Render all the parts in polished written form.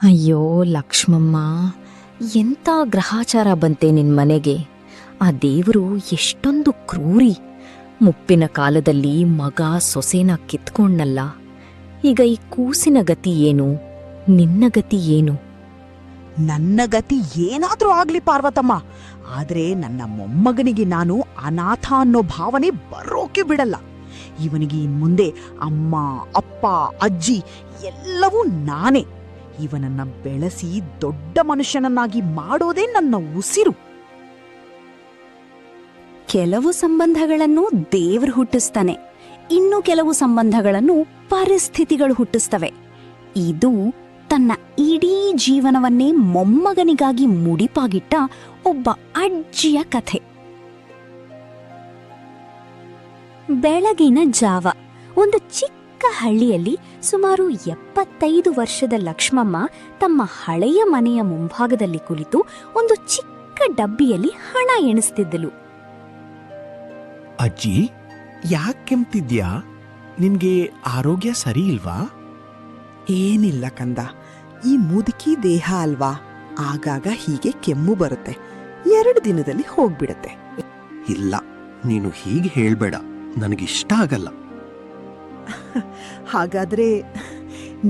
ಅಯ್ಯೋ ಲಕ್ಷ್ಮಮ್ಮ, ಎಂಥ ಗ್ರಹಾಚಾರ ಬಂತೆ ನಿನ್ ಮನೆಗೆ. ಆ ದೇವರು ಎಷ್ಟೊಂದು ಕ್ರೂರಿ. ಮುಪ್ಪಿನ ಕಾಲದಲ್ಲಿ ಮಗ ಸೊಸೆನ ಕಿತ್ಕೊಂಡ್ನಲ್ಲ. ಈಗ ಈ ಕೂಸಿನ ಗತಿ ಏನು? ನಿನ್ನ ಗತಿ ಏನು? ನನ್ನ ಗತಿ ಏನಾದ್ರೂ ಆಗ್ಲಿ ಪಾರ್ವತಮ್ಮ, ಆದ್ರೆ ನನ್ನ ಮೊಮ್ಮಗನಿಗೆ ನಾನು ಅನಾಥ ಅನ್ನೋ ಭಾವನೆ ಬರೋಕೆ ಬಿಡಲ್ಲ. ಇವನಿಗೆ ಇನ್ಮುಂದೆ ಅಮ್ಮ, ಅಪ್ಪ, ಅಜ್ಜಿ ಎಲ್ಲವೂ ನಾನೇ. ಇವನನ್ನ ಬೆಳೆಸಿ ದೊಡ್ಡ ಮನುಷ್ಯನನ್ನಾಗಿ ಮಾಡೋದೇ ನನ್ನ ಉಸಿರು. ಕೆಲವು ಸಂಬಂಧಗಳನ್ನು ದೇವ್ರು ಹುಟ್ಟಿಸ್ತಾನೆ, ಇನ್ನು ಕೆಲವು ಸಂಬಂಧಗಳನ್ನು ಪರಿಸ್ಥಿತಿಗಳು ಹುಟ್ಟಿಸ್ತವೆ. ಇದು ತನ್ನ ಇಡೀ ಜೀವನವನ್ನೇ ಮೊಮ್ಮಗನಿಗಾಗಿ ಮುಡಿಪಾಗಿಟ್ಟ ಒಬ್ಬ ಅಜ್ಜಿಯ ಕಥೆ. ಬೆಳಗಿನ ಜಾವ ಒಂದು ಚಿಕ್ಕ ಹಳ್ಳಿಯಲ್ಲಿ ಸುಮಾರು 75 ವರ್ಷದ ಲಕ್ಷ್ಮಮ್ಮ ತಮ್ಮ ಹಳೆಯ ಮನೆಯ ಮುಂಭಾಗದಲ್ಲಿ ಕುಳಿತು ಒಂದು ಚಿಕ್ಕ ಡಬ್ಬಿಯಲ್ಲಿ ಹಣ ಎಣಿಸ್ತಿದ್ದಳು. ಅಜ್ಜಿ, ಯಾಕೆ ಕೆಮ್ತಿದ್ಯಾ? ನಿನ್ಗೆ ಆರೋಗ್ಯ ಸರಿ ಇಲ್ವಾ? ಏನಿಲ್ಲ ಕಂದ, ಈ ಮುದುಕಿ ದೇಹ ಅಲ್ವಾ, ಆಗಾಗ ಹೀಗೆ ಕೆಮ್ಮು ಬರುತ್ತೆ. 2 ದಿನದಲ್ಲಿ ಹೋಗ್ಬಿಡತ್ತೆ. ಇಲ್ಲ, ನೀನು ಹೀಗೆ ಹೇಳ್ಬೇಡ, ನನಗಿಷ್ಟ ಆಗಲ್ಲ. ಹಾಗಾದ್ರೆ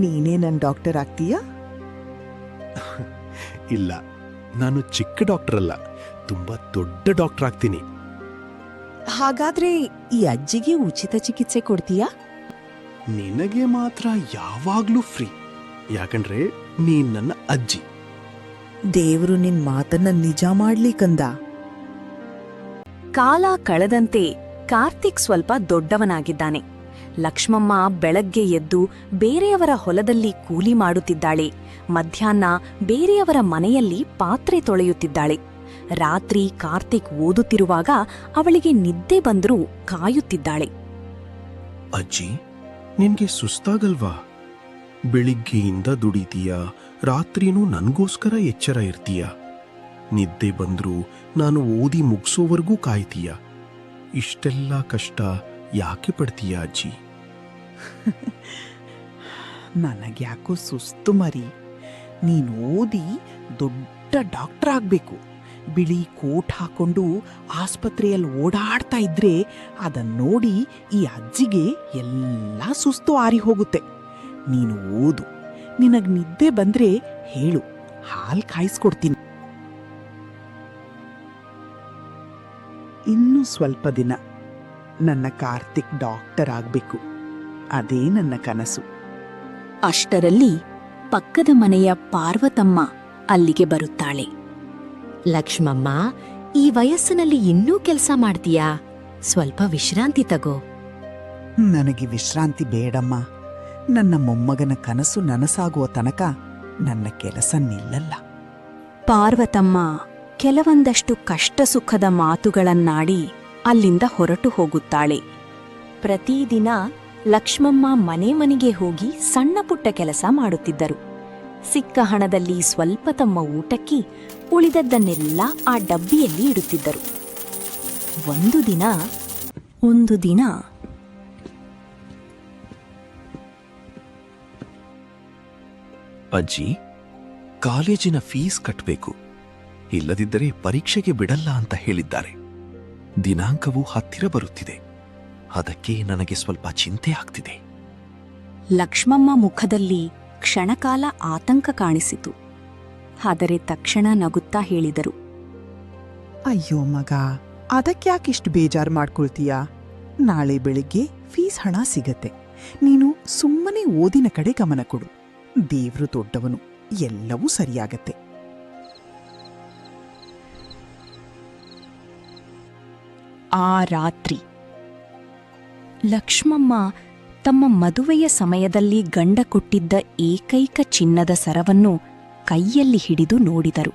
ನೀನೇ ನನ್ ಡಾಕ್ಟರ್ ಆಗ್ತೀಯಾ? ಇಲ್ಲ, ನಾನು ಚಿಕ್ಕ ಡಾಕ್ಟರ್ ಅಲ್ಲ, ತುಂಬಾ ದೊಡ್ಡ ಡಾಕ್ಟರ್ ಆಗ್ತೀನಿ. ಹಾಗಾದ್ರೆ ಈ ಅಜ್ಜಿಗೆ ಉಚಿತ ಚಿಕಿತ್ಸೆ ಕೊಡ್ತೀಯಾ? ನಿನಗೆ ಮಾತ್ರ ಯಾವಾಗ್ಲೂ ಫ್ರೀ, ಯಾಕಂದ್ರೆ ನೀನ್ ನನ್ನ ಅಜ್ಜಿ. ದೇವ್ರು ನಿನ್ ಮಾತನ್ನ ನಿಜ ಮಾಡ್ಲಿ ಕಂದ. ಕಾಲ ಕಳೆದಂತೆ ಕಾರ್ತಿಕ್ ಸ್ವಲ್ಪ ದೊಡ್ಡವನಾಗಿದ್ದಾನೆ. ಲಕ್ಷ್ಮಮ್ಮ ಬೆಳಗ್ಗೆ ಎದ್ದು ಬೇರೆಯವರ ಹೊಲದಲ್ಲಿ ಕೂಲಿ ಮಾಡುತ್ತಿದ್ದಾಳೆ. ಮಧ್ಯಾಹ್ನ ಬೇರೆಯವರ ಮನೆಯಲ್ಲಿ ಪಾತ್ರೆ ತೊಳೆಯುತ್ತಿದ್ದಾಳೆ. ರಾತ್ರಿ ಕಾರ್ತಿಕ್ ಓದುತ್ತಿರುವಾಗ ಅವಳಿಗೆ ನಿದ್ದೆ ಬಂದರೂ ಕಾಯುತ್ತಿದ್ದಾಳೆ. ಅಜ್ಜಿ, ನಿನ್ಗೆ ಸುಸ್ತಾಗಲ್ವಾ? ಬೆಳಿಗ್ಗೆಯಿಂದ ದುಡಿತೀಯ, ರಾತ್ರಿನೂ ನನ್ಗೋಸ್ಕರ ಎಚ್ಚರ ಇರ್ತೀಯ. ನಿದ್ದೆ ಬಂದ್ರೂ ನಾನು ಓದಿ ಮುಗ್ಸೋವರೆಗೂ ಕಾಯ್ತೀಯ. ಇಷ್ಟೆಲ್ಲ ಕಷ್ಟ ಯಾಕೆ ಪಡ್ತೀಯ ಅಜ್ಜಿ? ನನಗ್ಯಾಕೋ ಸುಸ್ತು ಮರಿ. ನೀನು ಓದಿ ದೊಡ್ಡ ಡಾಕ್ಟರ್ ಆಗ್ಬೇಕು. ಬಿಳಿ ಕೋಟ್ ಹಾಕೊಂಡು ಆಸ್ಪತ್ರೆಯಲ್ಲಿ ಓಡಾಡ್ತಾ ಇದ್ರೆ ಅದನ್ನ ನೋಡಿ ಈ ಅಜ್ಜಿಗೆ ಎಲ್ಲ ಸುಸ್ತು ಆರಿ ಹೋಗುತ್ತೆ. ನೀನು ಓದು, ನಿನಗ್ ನಿದ್ದೆ ಬಂದ್ರೆ ಹೇಳು, ಹಾಲ್ ಕಾಯಿಸ್ಕೊಡ್ತೀನಿ. ಇನ್ನು ಸ್ವಲ್ಪ ದಿನ ನನ್ನ ಕಾರ್ತಿಕ್ ಡಾಕ್ಟರ್ ಆಗ್ಬೇಕು. ಅದೇ ನನ್ನ ಕನಸು. ಅಷ್ಟರಲ್ಲಿ ಪಕ್ಕದ ಮನೆಯ ಪಾರ್ವತಮ್ಮ ಅಲ್ಲಿಗೆ ಬರುತ್ತಾಳೆ. ಲಕ್ಷ್ಮಮ್ಮ, ಈ ವಯಸ್ಸಿನಲ್ಲಿ ಇನ್ನೂ ಕೆಲಸ ಮಾಡ್ತೀಯಾ? ಸ್ವಲ್ಪ ವಿಶ್ರಾಂತಿ ತಗೋ. ನನಗೆ ವಿಶ್ರಾಂತಿ ಬೇಡಮ್ಮ. ನನ್ನ ಮೊಮ್ಮಗನ ಕನಸು ನನಸಾಗುವ ತನಕ ನನ್ನ ಕೆಲಸ ನಿಲ್ಲಲ್ಲ. ಪಾರ್ವತಮ್ಮ ಕೆಲವೊಂದಷ್ಟು ಕಷ್ಟ ಸುಖದ ಮಾತುಗಳನ್ನಾಡಿ ಅಲ್ಲಿಂದ ಹೊರಟು ಹೋಗುತ್ತಾಳೆ. ಪ್ರತಿದಿನ ಲಕ್ಷ್ಮಮ್ಮ ಮನೆ ಮನೆಗೆ ಹೋಗಿ ಸಣ್ಣ ಪುಟ್ಟ ಕೆಲಸ ಮಾಡುತ್ತಿದ್ದರು. ಸಿಕ್ಕ ಹಣದಲ್ಲಿ ಸ್ವಲ್ಪ ತಮ್ಮ ಊಟಕ್ಕೆ, ಉಳಿದದ್ದನ್ನೆಲ್ಲ ಆ ಡಬ್ಬಿಯಲ್ಲಿ ಇಡುತ್ತಿದ್ದರು. ಒಂದು ದಿನ ಅಜ್ಜಿ, ಕಾಲೇಜಿನ ಫೀಸ್ ಕಟ್ಟಬೇಕು, ಇಲ್ಲದಿದ್ದರೆ ಪರೀಕ್ಷೆಗೆ ಬಿಡಲ್ಲ ಅಂತ ಹೇಳಿದ್ದಾರೆ. ದಿನಾಂಕವು ಹತ್ತಿರ ಬರುತ್ತಿದೆ, ಅದಕ್ಕೆ ನನಗೆ ಸ್ವಲ್ಪ ಚಿಂತೆ ಆಗ್ತಿದೆ. ಲಕ್ಷ್ಮಮ್ಮ ಮುಖದಲ್ಲಿ ಕ್ಷಣಕಾಲ ಆತಂಕ ಕಾಣಿಸಿತು. ಆದರೆ ತಕ್ಷಣ ನಗುತ್ತಾ ಹೇಳಿದರು, ಅಯ್ಯೋ ಮಗ, ಅದಕ್ಯಾಕಿಷ್ಟು ಬೇಜಾರು ಮಾಡ್ಕೊಳ್ತೀಯ? ನಾಳೆ ಬೆಳಿಗ್ಗೆ ಫೀಸ್ ಹಣ ಸಿಗತ್ತೆ. ನೀನು ಸುಮ್ಮನೆ ಓದಿನ ಕಡೆ ಗಮನ ಕೊಡು. ದೇವ್ರು ದೊಡ್ಡವನು, ಎಲ್ಲವೂ ಸರಿಯಾಗತ್ತೆ. ಆ ರಾತ್ರಿ ಲಕ್ಷ್ಮಮ್ಮ ತಮ್ಮ ಮದುವೆಯ ಸಮಯದಲ್ಲಿ ಗಂಡ ಕೊಟ್ಟಿದ್ದ ಏಕೈಕ ಚಿನ್ನದ ಸರವನ್ನು ಕೈಯಲ್ಲಿ ಹಿಡಿದು ನೋಡಿದರು.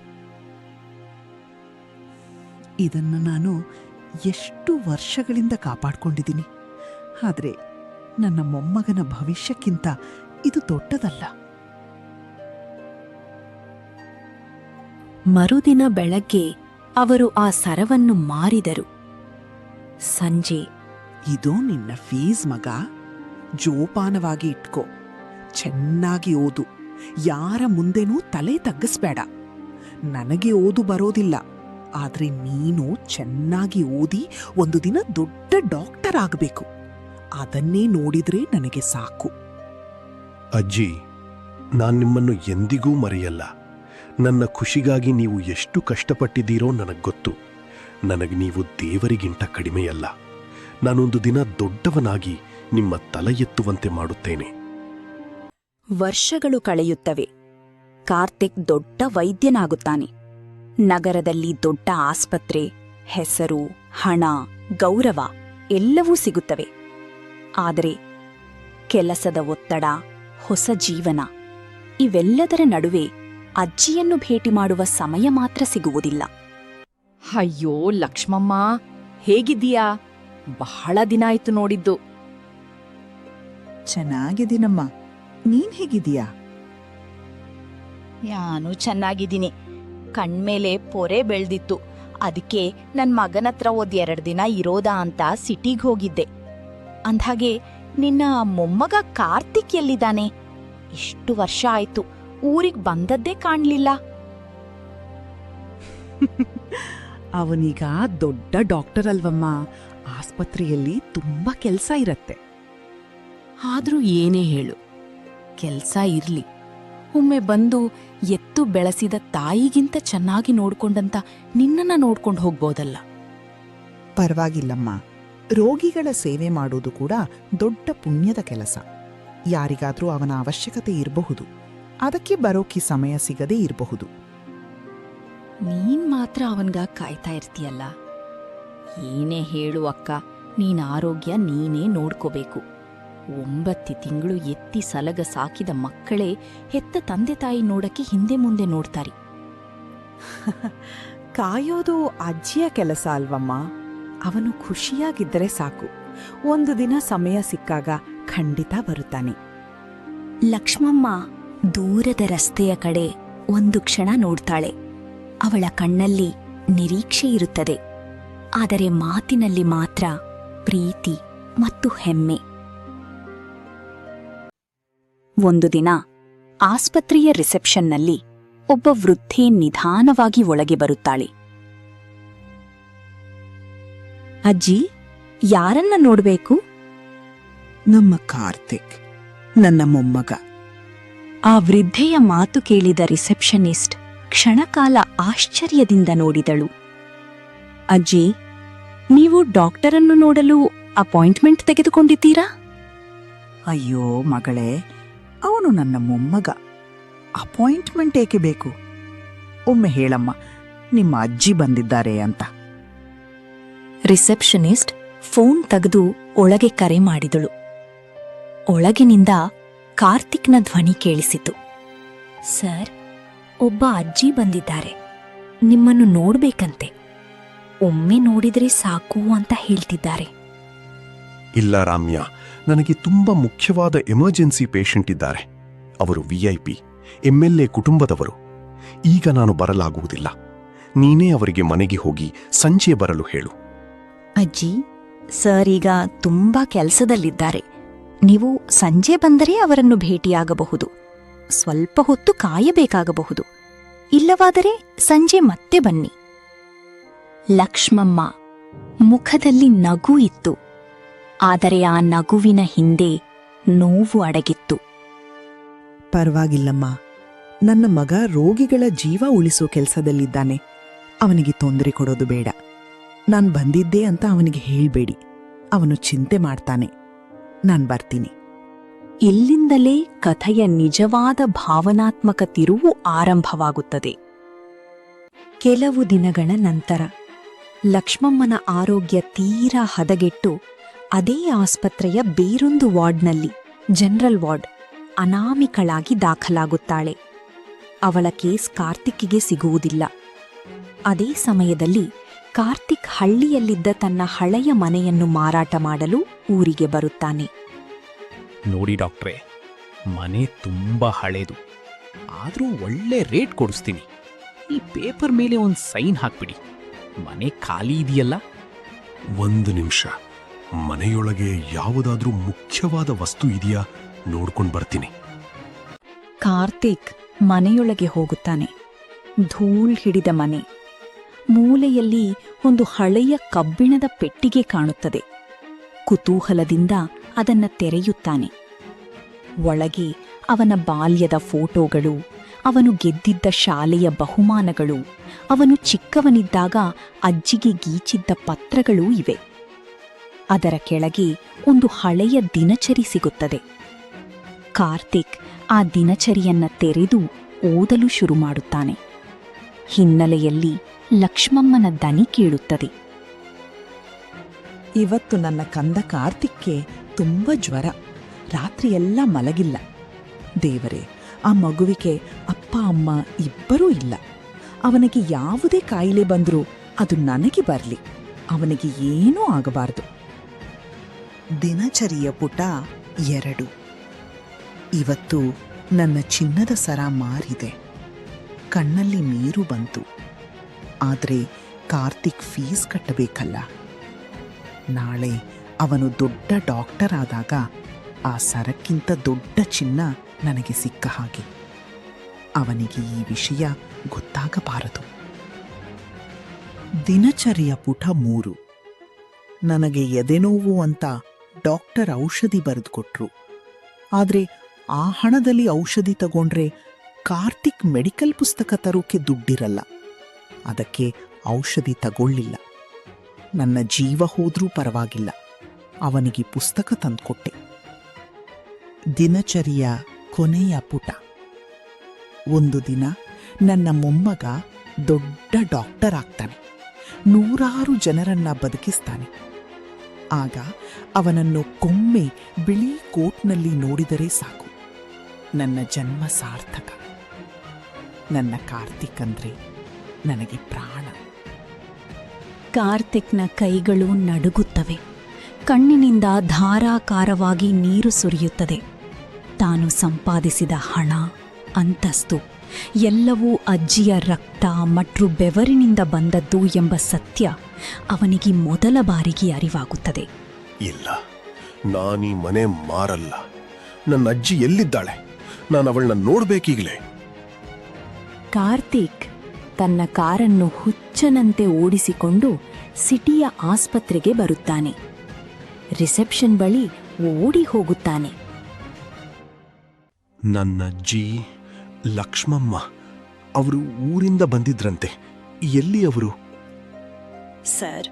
ಇದನ್ನು ನಾನು ಎಷ್ಟು ವರ್ಷಗಳಿಂದ ಕಾಪಾಡ್ಕೊಂಡಿದ್ದೀನಿ. ಆದರೆ ನನ್ನ ಮೊಮ್ಮಗನ ಭವಿಷ್ಯಕ್ಕಿಂತ ಇದು ದೊಡ್ಡದಲ್ಲ. ಮರುದಿನ ಬೆಳಗ್ಗೆ ಅವರು ಆ ಸರವನ್ನು ಮಾರಿದರು. ಸಂಜೆ, ಇದು ನಿನ್ನ ಫೀಸ್ ಮಗ, ಜೋಪಾನವಾಗಿ ಇಟ್ಕೋ. ಚೆನ್ನಾಗಿ ಓದು. ಯಾರ ಮುಂದೆನೂ ತಲೆ ತಗ್ಗಿಸ್ಬೇಡ. ನನಗೆ ಓದು ಬರೋದಿಲ್ಲ, ಆದ್ರೆ ನೀನು ಚೆನ್ನಾಗಿ ಓದಿ ಒಂದು ದಿನ ದೊಡ್ಡ ಡಾಕ್ಟರ್ ಆಗಬೇಕು. ಅದನ್ನೇ ನೋಡಿದ್ರೆ ನನಗೆ ಸಾಕು. ಅಜ್ಜಿ, ನಾನ್ ನಿಮ್ಮನ್ನು ಎಂದಿಗೂ ಮರೆಯಲ್ಲ. ನನ್ನ ಖುಷಿಗಾಗಿ ನೀವು ಎಷ್ಟು ಕಷ್ಟಪಟ್ಟಿದ್ದೀರೋ ನನಗ್ ಗೊತ್ತು. ನನಗೆ ನೀವು ದೇವರಿಗಿಂತ ಕಡಿಮೆಯಲ್ಲ. ನಾನೊಂದು ದಿನ ದೊಡ್ಡವನಾಗಿ ನಿಮ್ಮ ತಲೆ ಎತ್ತುವಂತೆ ಮಾಡುತ್ತೇನೆ. ವರ್ಷಗಳು ಕಳೆಯುತ್ತವೆ. ಕಾರ್ತಿಕ್ ದೊಡ್ಡ ವೈದ್ಯನಾಗುತ್ತಾನೆ. ನಗರದಲ್ಲಿ ದೊಡ್ಡ ಆಸ್ಪತ್ರೆ, ಹೆಸರು, ಹಣ, ಗೌರವ ಎಲ್ಲವೂ ಸಿಗುತ್ತವೆ. ಆದರೆ ಕೆಲಸದ ಒತ್ತಡ, ಹೊಸ ಜೀವನ ಇವೆಲ್ಲದರ ನಡುವೆ ಅಜ್ಜಿಯನ್ನು ಭೇಟಿ ಮಾಡುವ ಸಮಯ ಮಾತ್ರ ಸಿಗುವುದಿಲ್ಲ. ಅಯ್ಯೋ ಲಕ್ಷ್ಮಮ್ಮ, ಹೇಗಿದ್ದೀಯಾ? ಬಹಳ ದಿನ ಆಯ್ತು ನೋಡಿದ್ದು. ಚೆನ್ನಾಗಿದ್ದೀನಮ್ಮ, ನೀನ್ ಹೇಗಿದೀಯಾ? ನಾನು ಚೆನ್ನಾಗಿದ್ದೀನಿ. ಕಣ್ಮೇಲೆ ಪೊರೆ ಬೆಳ್ದಿತ್ತು. ಅದಕ್ಕೆ ನನ್ ಮಗನತ್ರ ಒಂದ್ 2 ದಿನ ಇರೋದಾ ಅಂತ ಸಿಟಿಗ್ ಹೋಗಿದ್ದೆ. ಅಂದ್ಹಾಗೆ ನಿನ್ನ ಮೊಮ್ಮಗ ಕಾರ್ತಿಕ್ ಎಲ್ಲಿದ್ದಾನೆ? ಇಷ್ಟು ವರ್ಷ ಆಯ್ತು, ಊರಿಗ್ ಬಂದದ್ದೇ ಕಾಣ್ಲಿಲ್ಲ. ಅವನೀಗ ದೊಡ್ಡ ಡಾಕ್ಟರ್ ಅಲ್ವಮ್ಮ. ಆಸ್ಪತ್ರೆಯಲ್ಲಿ ತುಂಬಾ ಕೆಲ್ಸ ಇರತ್ತೆ. ಆದ್ರೂ ಏನೇ ಹೇಳು, ಕೆಲ್ಸ ಇರ್ಲಿ, ಒಮ್ಮೆ ಬಂದು ಎತ್ತು ಬೆಳೆಸಿದ ತಾಯಿಗಿಂತ ಚೆನ್ನಾಗಿ ನೋಡ್ಕೊಂಡಂತ ನಿನ್ನನ್ನ ನೋಡ್ಕೊಂಡು ಹೋಗ್ಬೋದಲ್ಲ. ಪರವಾಗಿಲ್ಲಮ್ಮ, ರೋಗಿಗಳ ಸೇವೆ ಮಾಡೋದು ಕೂಡ ದೊಡ್ಡ ಪುಣ್ಯದ ಕೆಲಸ. ಯಾರಿಗಾದ್ರೂ ಅವನ ಅವಶ್ಯಕತೆ ಇರಬಹುದು, ಅದಕ್ಕೆ ಬರೋಕಿ ಸಮಯ ಸಿಗದೇ ಇರಬಹುದು. ನೀನ್ ಮಾತ್ರ ಅವನ್ಗ ಕಾಯ್ತಾ ಇರ್ತೀಯಲ್ಲ. ಏನೇ ಹೇಳು ಅಕ್ಕ, ನೀನ್ ಆರೋಗ್ಯ ನೀನೇ ನೋಡ್ಕೋಬೇಕು. 9 ತಿಂಗಳು ಎತ್ತಿ ಸಲಗ ಸಾಕಿದ ಮಕ್ಕಳೇ ಹೆತ್ತ ತಂದೆ ತಾಯಿ ನೋಡಕ್ಕೆ ಹಿಂದೆ ಮುಂದೆ ನೋಡ್ತಾರಿ. ಕಾಯೋದು ಅಜ್ಜಿಯ ಕೆಲಸ ಅಲ್ವಮ್ಮ. ಅವನು ಖುಷಿಯಾಗಿದ್ದರೆ ಸಾಕು. ಒಂದು ದಿನ ಸಮಯ ಸಿಕ್ಕಾಗ ಖಂಡಿತ ಬರುತ್ತಾನೆ. ಲಕ್ಷ್ಮಮ್ಮ ದೂರದ ರಸ್ತೆಯ ಕಡೆ ಒಂದು ಕ್ಷಣ ನೋಡ್ತಾಳೆ. ಅವಳ ಕಣ್ಣಲ್ಲಿ ನಿರೀಕ್ಷೆ ಇರುತ್ತದೆ, ಆದರೆ ಮಾತಿನಲ್ಲಿ ಮಾತ್ರ ಪ್ರೀತಿ ಮತ್ತು ಹೆಮ್ಮೆ. ಒಂದು ದಿನ ಆಸ್ಪತ್ರೆಯ ರಿಸೆಪ್ಷನ್ನಲ್ಲಿ ಒಬ್ಬ ವೃದ್ಧೆ ನಿಧಾನವಾಗಿ ಒಳಗೆ ಬರುತ್ತಾಳೆ. ಅಜ್ಜಿ, ಯಾರನ್ನ ನೋಡ್ಬೇಕು? ನಮ್ಮ ಕಾರ್ತಿಕ್, ನನ್ನ ಮೊಮ್ಮಗ. ಆ ವೃದ್ಧೆಯ ಮಾತು ಕೇಳಿದ ರಿಸೆಪ್ಷನಿಸ್ಟ್ ಕ್ಷಣಕಾಲ ಆಶ್ಚರ್ಯದಿಂದ ನೋಡಿದಳು. ಅಜ್ಜಿ, ನೀವು ಡಾಕ್ಟರನ್ನು ನೋಡಲು ಅಪಾಯಿಂಟ್ಮೆಂಟ್ ತೆಗೆದುಕೊಂಡಿದ್ದೀರಾ? ಅಯ್ಯೋ ಮಗಳೇ, ಅವನು ನನ್ನ ಮೊಮ್ಮಗ. ಅಪಾಯಿಂಟ್ಮೆಂಟ್ ಏಕೆ ಬೇಕು? ಒಮ್ಮೆ ಹೇಳಮ್ಮ, ನಿಮ್ಮ ಅಜ್ಜಿ ಬಂದಿದ್ದಾರೆ ಅಂತ. ರಿಸೆಪ್ಷನಿಸ್ಟ್ ಫೋನ್ ತೆಗೆದು ಒಳಗೆ ಕರೆ ಮಾಡಿದಳು. ಒಳಗಿನಿಂದ ಕಾರ್ತಿಕ್ನ ಧ್ವನಿ ಕೇಳಿಸಿತು. ಸರ್, ಒಬ್ಬ ಅಜ್ಜಿ ಬಂದಿದ್ದಾರೆ, ನಿಮ್ಮನ್ನು ನೋಡ್ಬೇಕಂತೆ. ಒಮ್ಮೆ ನೋಡಿದ್ರೆ ಸಾಕು ಅಂತ ಹೇಳ್ತಿದ್ದಾರೆ. ಇಲ್ಲ ರಾಮ್ಯ, ನನಗೆ ತುಂಬಾ ಮುಖ್ಯವಾದ ಎಮರ್ಜೆನ್ಸಿ ಪೇಷಂಟ್ ಇದ್ದಾರೆ. ಅವರು VIP, MLA ಕುಟುಂಬದವರು. ಈಗ ನಾನು ಬರಲಾಗುವುದಿಲ್ಲ. ನೀನೇ ಅವರಿಗೆ ಮನೆಗೆ ಹೋಗಿ ಸಂಜೆ ಬರಲು ಹೇಳು. ಅಜ್ಜಿ, ಸರ್ ಈಗ ತುಂಬಾ ಕೆಲಸದಲ್ಲಿದ್ದಾರೆ. ನೀವು ಸಂಜೆ ಬಂದರೆ ಅವರನ್ನು ಭೇಟಿಯಾಗಬಹುದು. ಸ್ವಲ್ಪ ಹೊತ್ತು ಕಾಯಬೇಕಾಗಬಹುದು. ಇಲ್ಲವಾದರೆ ಸಂಜೆ ಮತ್ತೆ ಬನ್ನಿ. ಲಕ್ಷ್ಮಮ್ಮ ಮುಖದಲ್ಲಿ ನಗು ಇತ್ತು, ಆದರೆ ಆ ನಗುವಿನ ಹಿಂದೆ ನೋವು ಅಡಗಿತ್ತು. ಪರವಾಗಿಲ್ಲಮ್ಮ, ನನ್ನ ಮಗ ರೋಗಿಗಳ ಜೀವ ಉಳಿಸೋ ಕೆಲಸದಲ್ಲಿದ್ದಾನೆ. ಅವನಿಗೆ ತೊಂದರೆ ಕೊಡೋದು ಬೇಡ. ನಾನ್ ಬಂದಿದ್ದೆ ಅಂತ ಅವನಿಗೆ ಹೇಳ್ಬೇಡಿ. ಅವನು ಚಿಂತೆ ಮಾಡ್ತಾನೆ. ನಾನ್ ಬರ್ತೀನಿ. ಇಲ್ಲಿಂದಲೇ ಕಥೆಯ ನಿಜವಾದ ಭಾವನಾತ್ಮಕ ತಿರುವು ಆರಂಭವಾಗುತ್ತದೆ. ಕೆಲವು ದಿನಗಳ ನಂತರ ಲಕ್ಷ್ಮಮ್ಮನ ಆರೋಗ್ಯ ತೀರಾ ಹದಗೆಟ್ಟು ಅದೇ ಆಸ್ಪತ್ರೆಯ ಬೇರೊಂದು ವಾರ್ಡ್ನಲ್ಲಿ, ಜನರಲ್ ವಾರ್ಡ್, ಅನಾಮಿಕಳಾಗಿ ದಾಖಲಾಗುತ್ತಾಳೆ. ಅವಳ ಕೇಸ್ ಕಾರ್ತಿಕ್ಕಿಗೆ ಸಿಗುವುದಿಲ್ಲ. ಅದೇ ಸಮಯದಲ್ಲಿ ಕಾರ್ತಿಕ್ ಹಳ್ಳಿಯಲ್ಲಿದ್ದ ತನ್ನ ಹಳೆಯ ಮನೆಯನ್ನು ಮಾರಾಟ ಮಾಡಲು ಊರಿಗೆ ಬರುತ್ತಾನೆ. ನೋಡಿ ಡಾಕ್ಟ್ರೇ, ಮನೆ ತುಂಬಾ ಹಳೇದು, ಆದ್ರೂ ಒಳ್ಳೆ ರೇಟ್ ಕೊಡಿಸ್ತೀನಿ. ಈ ಪೇಪರ್ ಮೇಲೆ ಒಂದು ಸೈನ್ ಹಾಕ್ಬಿಡಿ. ಮನೆ ಖಾಲಿ ಇದೆಯಲ್ಲ? 1 ನಿಮಿಷ, ಮನೆಯೊಳಗೆ ಯಾವುದಾದ್ರೂ ಮುಖ್ಯವಾದ ವಸ್ತು ಇದೆಯಾ ನೋಡ್ಕೊಂಡು ಬರ್ತೀನಿ. ಕಾರ್ತಿಕ್ ಮನೆಯೊಳಗೆ ಹೋಗುತ್ತಾನೆ. ಧೂಳ್ ಹಿಡಿದ ಮನೆ. ಮೂಲೆಯಲ್ಲಿ ಒಂದು ಹಳೆಯ ಕಬ್ಬಿಣದ ಪೆಟ್ಟಿಗೆ ಕಾಣುತ್ತದೆ. ಕುತೂಹಲದಿಂದ ಅದನ್ನ ತೆರೆಯುತ್ತಾನೆ. ಒಳಗೆ ಅವನ ಬಾಲ್ಯದ ಫೋಟೋಗಳು, ಅವನು ಗೆದ್ದಿದ್ದ ಶಾಲೆಯ ಬಹುಮಾನಗಳು, ಅವನು ಚಿಕ್ಕವನಿದ್ದಾಗ ಅಜ್ಜಿಗೆ ಗೀಚಿದ್ದ ಪತ್ರಗಳೂ ಇವೆ. ಅದರ ಕೆಳಗೆ ಒಂದು ಹಳೆಯ ದಿನಚರಿ ಸಿಗುತ್ತದೆ. ಕಾರ್ತಿಕ್ ಆ ದಿನಚರಿಯನ್ನ ತೆರೆದು ಓದಲು ಶುರು ಮಾಡುತ್ತಾನೆ. ಹಿನ್ನೆಲೆಯಲ್ಲಿ ಲಕ್ಷ್ಮಮ್ಮನ ದನಿ ಕೇಳುತ್ತದೆ. ಇವತ್ತು ನನ್ನ ಕಂದ ಕಾರ್ತಿಕ್ಗೆ ತುಂಬ ಜ್ವರ. ರಾತ್ರಿಯೆಲ್ಲ ಮಲಗಿಲ್ಲ. ದೇವರೇ, ಆ ಮಗುವಿಗೆ ಅಪ್ಪ ಅಮ್ಮ ಇಬ್ಬರೂ ಇಲ್ಲ. ಅವನಿಗೆ ಯಾವುದೇ ಕಾಯಿಲೆ ಬಂದರೂ ಅದು ನನಗೆ ಬರಲಿ. ಅವನಿಗೆ ಏನೂ ಆಗಬಾರದು. ದಿನಚರಿಯ ಪುಟ 2. ಇವತ್ತು ನನ್ನ ಚಿನ್ನದ ಸರ ಮಾರಿದೆ. ಕಣ್ಣಲ್ಲಿ ನೀರು ಬಂತು. ಆದರೆ ಕಾರ್ತಿಕ್ ಫೀಸ್ ಕಟ್ಟಬೇಕಲ್ಲ. ನಾಳೆ ಅವನು ದೊಡ್ಡ ಡಾಕ್ಟರ್ ಆದಾಗ ಆ ಸರಕ್ಕಿಂತ ದೊಡ್ಡ ಚಿನ್ನ ನನಗೆ ಸಿಕ್ಕ ಹಾಗೆ. ಅವನಿಗೆ ಈ ವಿಷಯ ಗೊತ್ತಾಗಬಾರದು. ದಿನಚರಿಯ ಪುಟ 3. ನನಗೆ ಎದೆನೋವು ಅಂತ ಡಾಕ್ಟರ್ ಔಷಧಿ ಬರೆದುಕೊಟ್ರು. ಆದರೆ ಆ ಹಣದಲ್ಲಿ ಔಷಧಿ ತಗೊಂಡ್ರೆ ಕಾರ್ತಿಕ್ ಮೆಡಿಕಲ್ ಪುಸ್ತಕ ತರೋಕೆ ದುಡ್ಡಿರಲ್ಲ. ಅದಕ್ಕೆ ಔಷಧಿ ತಗೊಳ್ಳಿಲ್ಲ. ನನ್ನ ಜೀವ ಹೋದ್ರೂ ಪರವಾಗಿಲ್ಲ, ಅವನಿಗೆ ಪುಸ್ತಕ ತಂದ್ಕೊಟ್ಟೆ. ದಿನಚರಿಯ ಕೊನೆಯ ಪುಟ. ಒಂದು ದಿನ ನನ್ನ ಮೊಮ್ಮಗ ದೊಡ್ಡ ಡಾಕ್ಟರ್ ಆಗ್ತಾನೆ. 100 ಜನರನ್ನ ಬದುಕಿಸ್ತಾನೆ. ಆಗ ಅವನನ್ನು ಕೊಮ್ಮೆ ಬಿಳಿ ಕೋಟ್ನಲ್ಲಿ ನೋಡಿದರೆ ಸಾಕು, ನನ್ನ ಜನ್ಮ ಸಾರ್ಥಕ. ನನ್ನ ಕಾರ್ತಿಕ್ ಅಂದ್ರೆ ನನಗೆ ಪ್ರಾಣ. ಕಾರ್ತಿಕ್ನ ಕೈಗಳು ನಡುಗುತ್ತವೆ. ಕಣ್ಣಿನಿಂದ ಧಾರಾಕಾರವಾಗಿ ನೀರು ಸುರಿಯುತ್ತದೆ. ತಾನು ಸಂಪಾದಿಸಿದ ಹಣ, ಅಂತಸ್ತು ಎಲ್ಲವೂ ಅಜ್ಜಿಯ ರಕ್ತ ಮತ್ತು ಬೆವರಿನಿಂದ ಬಂದದ್ದು ಎಂಬ ಸತ್ಯ ಅವನಿಗೆ ಮೊದಲ ಬಾರಿಗೆ ಅರಿವಾಗುತ್ತದೆ. ಇಲ್ಲ, ನಾನೀ ಮನೆ ಮಾರಲ್ಲ. ನನ್ನ ಅಜ್ಜಿ ಎಲ್ಲಿದ್ದಾಳೆ? ನಾನು ಅವಳನ್ನ ನೋಡ್ಬೇಕೀಗ್ಲೇ. ಕಾರ್ತಿಕ್ ತನ್ನ ಕಾರನ್ನು ಹುಚ್ಚನಂತೆ ಓಡಿಸಿಕೊಂಡು ಸಿಟಿಯ ಆಸ್ಪತ್ರೆಗೆ ಬರುತ್ತಾನೆ. ರಿಸೆಪ್ಷನ್ ಬಳಿ ಓಡಿ ಹೋಗುತ್ತಾನೆ. ನನ್ನ ಅಜ್ಜಿ ಲಕ್ಷ್ಮಮ್ಮ, ಅವರು ಊರಿಂದ ಬಂದಿದ್ರಂತೆ. ಎಲ್ಲಿ ಅವರು? ಸರ್,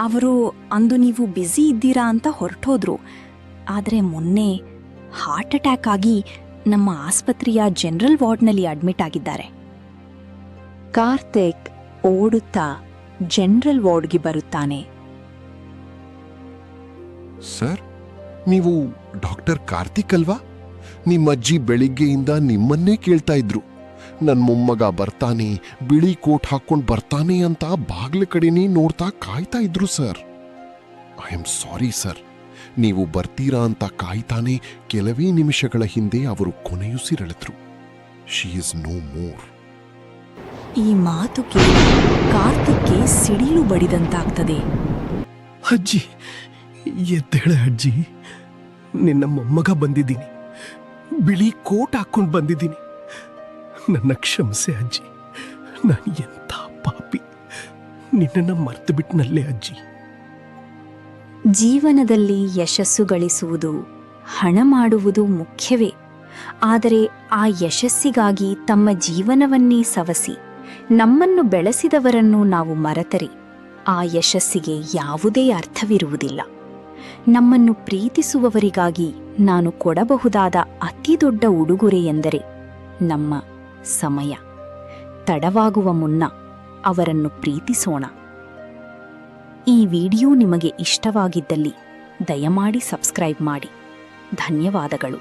ಅವರು ಅಂದು ನೀವು ಬ್ಯುಸಿ ಇದ್ದೀರಾ ಅಂತ ಹೊರಟೋದ್ರು. ಆದರೆ ಮೊನ್ನೆ ಹಾರ್ಟ್ ಅಟ್ಯಾಕ್ ಆಗಿ ನಮ್ಮ ಆಸ್ಪತ್ರೆಯ ಜನರಲ್ ವಾರ್ಡ್ನಲ್ಲಿ ಅಡ್ಮಿಟ್ ಆಗಿದ್ದಾರೆ. ಕಾರ್ತಿಕ್ ಓಡುತ್ತಾ ಜನರಲ್ ವಾರ್ಡ್ಗೆ ಬರುತ್ತಾನೆ. ಸರ್, ನೀವು ಡಾಕ್ಟರ್ ಕಾರ್ತಿಕ್ ಅಲ್ವಾ? ನಿಮ್ಮಜ್ಜಿ ಬೆಳಿಗ್ಗೆಯಿಂದ ನಿಮ್ಮನ್ನೇ ಕೇಳ್ತಾ ಇದ್ರು. ನನ್ ಮೊಮ್ಮಗ ಬರ್ತಾನೆ, ಬಿಳಿ ಕೋಟ್ ಹಾಕೊಂಡು ಬರ್ತಾನೆ ಅಂತ ಬಾಗ್ಲ ಕಡೆನೇ ನೋಡ್ತಾ ಕಾಯ್ತಾ ಇದ್ರು sir. I am sorry sir. ನೀವು ಬರ್ತೀರಾ ಅಂತ ಕಾಯ್ತಾನೆ ಕೆಲವೇ ನಿಮಿಷಗಳ ಹಿಂದೆ ಅವರು ಕೊನೆಯುಸಿರೆಳೆದ್ರು. She is no more. ಈ ಮಾತು ಕೇಳಿ ಕಾರ್ತಿಕ್ಗೆ ಸಿಡಿಲು ಬಡಿದಂತಾಗ್ತದೆ. ಅಜ್ಜಿ, ಎದ್ದೇಳೆ ಅಜ್ಜಿ. ನಿನ್ನ ಮೊಮ್ಮಗ ಬಂದಿದ್ದೀನಿ. ಬಿಳಿ ಕೋಟ್ ಹಾಕೊಂಡು ಬಂದಿದ್ದೀನಿ. ನನ್ನ ಕ್ಷಮಿಸೆ ಅಜ್ಜಿ. ನಾನು ಎಂಥ ಪಾಪಿ. ನಿನ್ನನ್ನು ಮರ್ತು ಬಿಟ್ನಲ್ಲೇ ಅಜ್ಜಿ. ಜೀವನದಲ್ಲಿ ಯಶಸ್ಸು ಗಳಿಸುವುದು, ಹಣ ಮಾಡುವುದು ಮುಖ್ಯವೇ. ಆದರೆ ಆ ಯಶಸ್ಸಿಗಾಗಿ ತಮ್ಮ ಜೀವನವನ್ನೇ ಸವಸಿ ನಮ್ಮನ್ನು ಬೆಳೆಸಿದವರನ್ನು ನಾವು ಮರೆತರೆ ಆ ಯಶಸ್ಸಿಗೆ ಯಾವುದೇ ಅರ್ಥವಿರುವುದಿಲ್ಲ. ನಮ್ಮನ್ನು ಪ್ರೀತಿಸುವವರಿಗಾಗಿ ನಾನು ಕೊಡಬಹುದಾದ ಅತಿ ದೊಡ್ಡ ಉಡುಗೊರೆ ಎಂದರೆ ನಮ್ಮ ಸಮಯ. ತಡವಾಗುವ ಮುನ್ನ ಅವರನ್ನು ಪ್ರೀತಿಸೋಣ. ಈ ವಿಡಿಯೋ ನಿಮಗೆ ಇಷ್ಟವಾಗಿದ್ದಲ್ಲಿ ದಯಮಾಡಿ ಸಬ್ಸ್ಕ್ರೈಬ್ ಮಾಡಿ. ಧನ್ಯವಾದಗಳು.